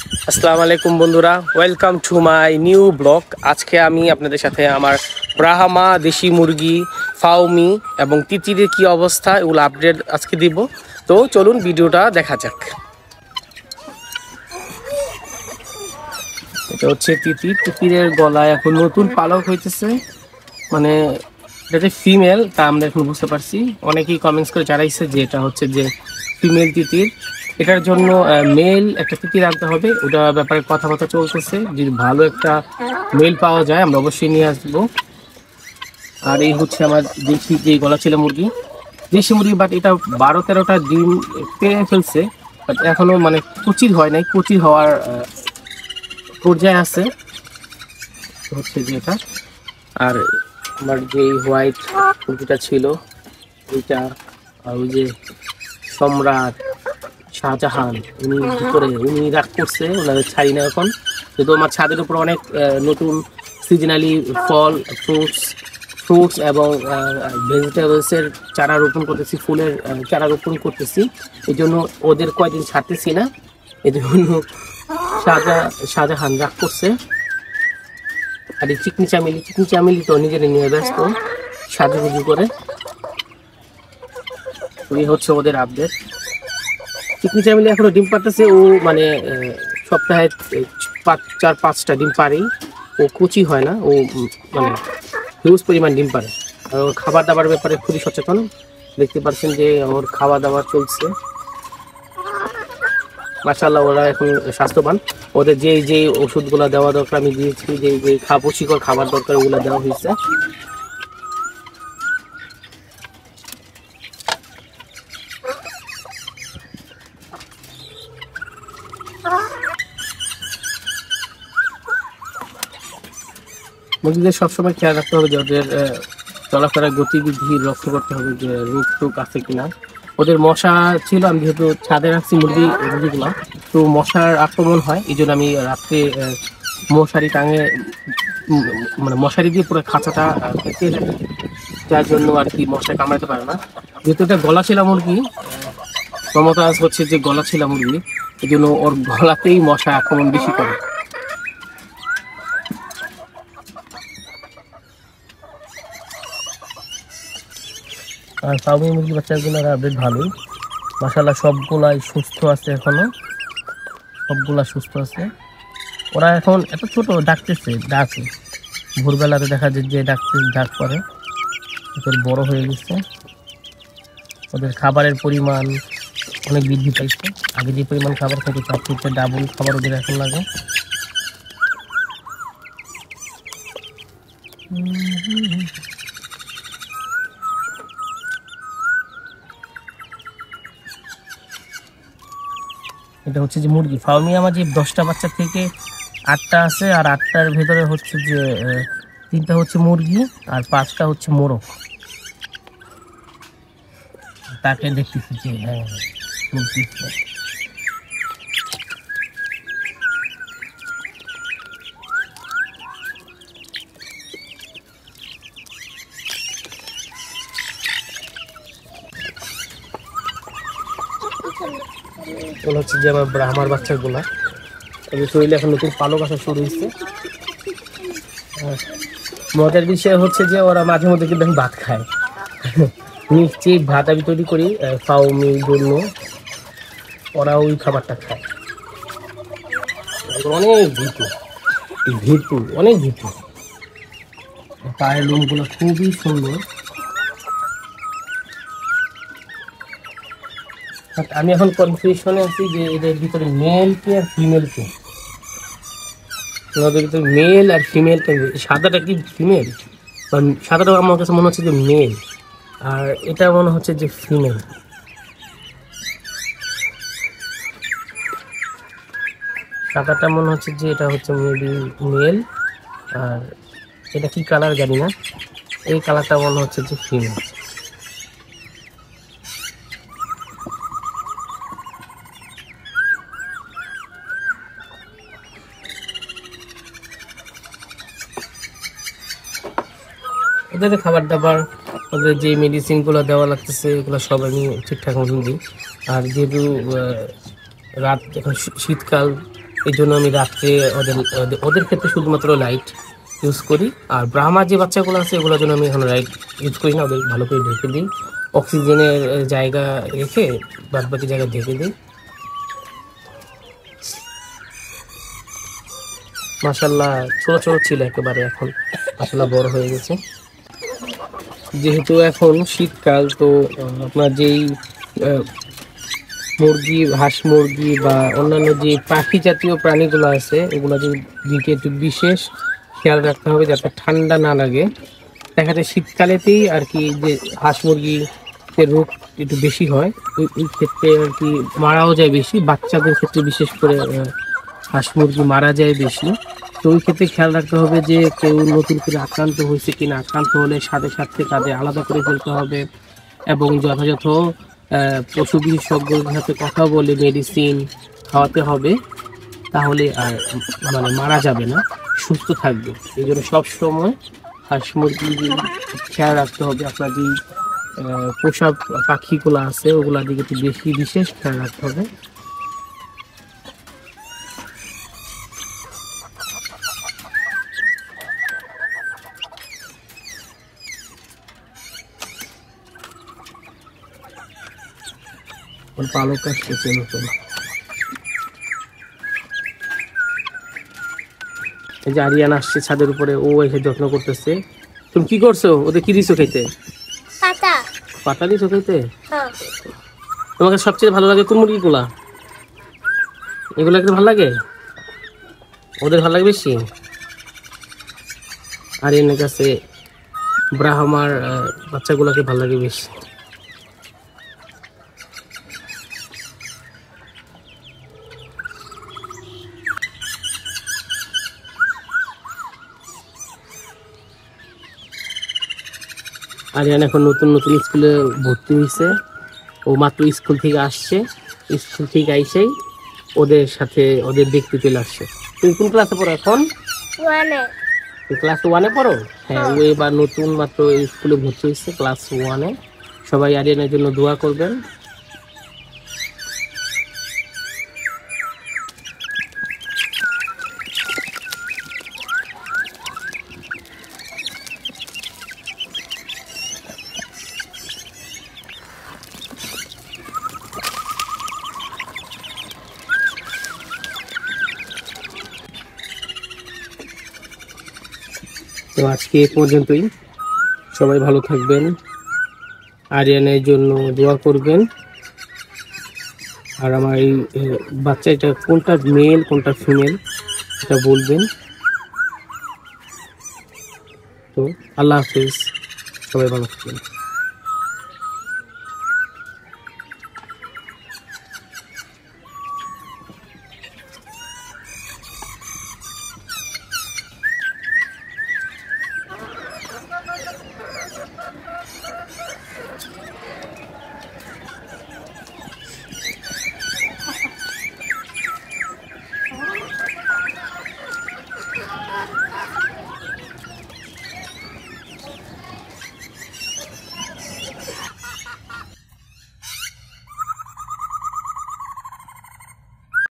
আসসালামু আলাইকুম বন্ধুরা, welcome to my new blog. আজকে আমি আপনাদের সাথে আমার ব্রাহ্মা দেশি মুরগি, ফাউমি এবং তিতিরের কি অবস্থা এগুলো আপডেট আজকে দিব। তো চলুন ভিডিওটা দেখা যাক। এটা হচ্ছে তিতিরের গলায় এখন নতুন পালক হইতেছে, মানে এটা যে ফিমেল তা আমরা এখন বুঝতে পারছি। অনেকেই কমেন্টস করে জানাইছে যে এটা হচ্ছে যে ফিমেল তিতির। এটার জন্য মেল একটা তিতির আনতে হবে, ওটা ব্যাপারে কথাবার্তা চলতেছে। যদি ভালো একটা মেল পাওয়া যায় আমরা অবশ্যই নিয়ে আসবো। আর এই হচ্ছে আমার দেশি যে গলা ছিল দেশি মুরগি, বাট এটা 12-13টা ডিম পেয়ে ফেলছে, বাট এখনো মানে কুচির হয় নাই, কুচির হওয়ার পর্যায়ে আছে হচ্ছে যে এটা। আর আমার যে হোয়াইট মুরগিটা ছিল ওইটা, আর ওই যে সম্রাট শাহজাহান উনি রাগ করছে, ওনাদের ছাড়ি না এখন। যেহেতু আমার ছাদের উপর অনেক নতুন সিজনালি ফল, ফ্রুটস এবং ভেজিটেবলসের চারা রোপণ করতেছি, ফুলের চারা রোপণ করতেছি। এই জন্য ওদের কয়দিন ছাড়তেছি না, এই জন্য শাহজাহান রাগ করছে। আর এই চিকনি চামেলি তো নিজের নিয়ে ব্যস্ত সাজুগুজু করে। এই হচ্ছে ওদের আপডেট। চিকনি চামেলি এখনো ডিম পারতেছে, ও মানে সপ্তাহে 4-5টা ডিম পারেই, ও কুচি হয় না, ও মানে হিউজ পরিমাণ ডিম পারে। আর ওর খাবার দাবার ব্যাপারে খুবই সচেতন, দেখতে পাচ্ছেন যে ওর খাওয়া দাওয়া চলছে। মাশাআল্লাহ, ওরা এখন স্বাস্থ্যবান। ওদের যে ওষুধগুলো দেওয়া দরকার আমি দিয়েছি, যে পুষ্টিকর খাবার দরকার ওগুলো দেওয়া হয়েছে। মুরগিদের সবসময় খেয়াল রাখতে হবে যে ওদের চলাফেরার গতিবিধি লক্ষ্য করতে হবে, যে রোগ টোগ আছে কিনা। ওদের মশা ছিল, আমি যেহেতু ছাদে রাখছি মুরগিগুলো, তো মশার আক্রমণ হয়। এই জন্য আমি রাত্রে মশারি টাঙে, মানে মশারি দিয়ে পুরো খাঁচাটা পেঁচিয়ে রাখি, যার জন্য আর কি মশায় কামড়াতে পারে না। যেহেতু এটা গলা ছিল মুরগি, ক্ষমতা হচ্ছে যে গলা ছিল মুরগি, এই জন্য ওর গলাতেই মশা আক্রমণ বেশি করে। আর ফার্মি মুরগি বাচ্চাগুলো বেশ ভালোই, মাশাআল্লাহ সবগুলাই সুস্থ আছে, এখনো সবগুলা সুস্থ আছে। ওরা এখন এত ছোট, ডাকে ভোরবেলাতে দেখা যায় যে ডাক করে, বড় হয়ে গেছে। ওদের খাবারের পরিমাণ অনেক বৃদ্ধি পাইছে, আগে যে পরিমাণ খাবার খেতে তার থেকে ডাবল খাবার ওদের এখন লাগে। এটা হচ্ছে যে মুরগি ফার্মি, আমার যে 10টা বাচ্চা থেকে 8টা আছে, আর 8টার ভেতরে হচ্ছে যে 3টা হচ্ছে মুরগি আর 5টা হচ্ছে মোরগ। তাকে দেখতেছি যে হ্যাঁ মুরগি। হচ্ছে যে আমার ব্রাহ্মার বাচ্চাগুলা, ওদের শরীরে এখন নতুন পালক আসা শুরু হয়েছে। মজার বিষয় হচ্ছে যে ওরা মাঝে মধ্যে কিন্তু ভাত খায়। নিচে ভাত আমি তৈরি করি ফাউমির জন্য, ওরা ওই খাবারটা খায়। অনেক ভীতু পায়ের লোমগুলো খুবই সুন্দর। আমি এখন কনফিউশনে আছি যে এদের ভিতরে মেল কে আর ফিমেল কে। ওদের ভিতরে মেল আর ফিমেল কে, সাদাটা কি ফিমেল? সাদাটা আমার কাছে মনে হচ্ছে যে মেল, আর এটা মনে হচ্ছে যে ফিমেল। সাদাটা মনে হচ্ছে যে এটা হচ্ছে মেবি মেল, আর এটা কি কালার জানি না, এই কালারটা মনে হচ্ছে যে ফিমেল। ওদের খাবার দাবার, ওদের যে মেডিসিনগুলো দেওয়া লাগতেছে এগুলো সব আমি ঠিকঠাক মতন দিই। আর যেহেতু রাত এখন শীতকাল, এই জন্য আমি রাত্রে ওদের ক্ষেত্রে শুধুমাত্র লাইট ইউজ করি। আর ব্রাহ্মার যে বাচ্চাগুলো আছে এগুলোর জন্য আমি এখন লাইট ইউজ করি না, ওদের ভালো করে ঢেকে দিই, অক্সিজেনের জায়গা রেখে বাদবাকি জায়গা ঢেকে দিই। মাশাআল্লাহ ছোট ছোট ছিল একেবারে, এখন মাশাআল্লাহ বড় হয়ে গেছে। যেহেতু এখন শীতকাল, তো আপনার যেই মুরগি, হাঁস মুরগি বা অন্যান্য যে পাখি জাতীয় প্রাণীগুলো আছে ওগুলো দিকে একটু বিশেষ খেয়াল রাখতে হবে যাতে ঠান্ডা না লাগে। দেখা যায় শীতকালেতেই আর কি যে হাঁস মুরগিতে রোগ একটু বেশি হয়, ওই ক্ষেত্রে আর কি মারাও যায় বেশি, বাচ্চাদের ক্ষেত্রে বিশেষ করে হাঁস মুরগি মারা যায় বেশি। তো ওই ক্ষেত্রে খেয়াল রাখতে হবে যে কেউ নতুন করে আক্রান্ত হয়েছে কিনা, আক্রান্ত হলে সাথে সাথে তাদের আলাদা করে ফেলতে হবে এবং যথাযথ পশু বিশেষজ্ঞের সাথে কথা বলে মেডিসিন খাওয়াতে হবে, তাহলে আর মানে মারা যাবে না, সুস্থ থাকবে। এই জন্য সবসময় হাঁস মুরগি খেয়াল রাখতে হবে। আপনার যে পোষা পাখিগুলো আছে ওগুলোর দিকে একটু বেশি বিশেষ খেয়াল রাখতে হবে। পালক আসতেছে নতুন, এই যে আরিয়ান আসছে ছাদের উপরে, ও এসে যত্ন করতেছে। তুমি কি করছো? ওদের কি দিছো খেতে? পাতা। পাতা দিছো খেতে? তোমাকে সবচেয়ে ভালো লাগে কোন মুরগিগুলা? এগুলা একটু ভালো লাগে, ওদের ভালো লাগে বেশি। আরিয়ানের কাছে ব্রাহ্মার বাচ্চাগুলাকে ভালো লাগে বেশি। আরিয়ান এখন নতুন নতুন স্কুলে ভর্তি হয়েছে, ও মাত্র স্কুল থেকে আসছে, স্কুল থেকে আইসেই ওদের সাথে ওদের দেখতে চলে আসছে। তুমি কোন ক্লাসে পড়ো এখন? ক্লাস 1-এ পড়ো? হ্যাঁ, ও এবার নতুন মাত্র স্কুলে ভর্তি হয়েছে, ক্লাস 1-এ। সবাই আরিয়ানের জন্য দোয়া করবেন। তো আজকে এ পর্যন্তই, সবাই ভালো থাকবেন, আরিয়ানের জন্য দোয়া করবেন। আর আমার এই বাচ্চাটা কোনটা মেল কোনটা ফিমেল এটা বলবেন। তো আল্লাহ হাফিজ, সবাই ভালো থাকবেন।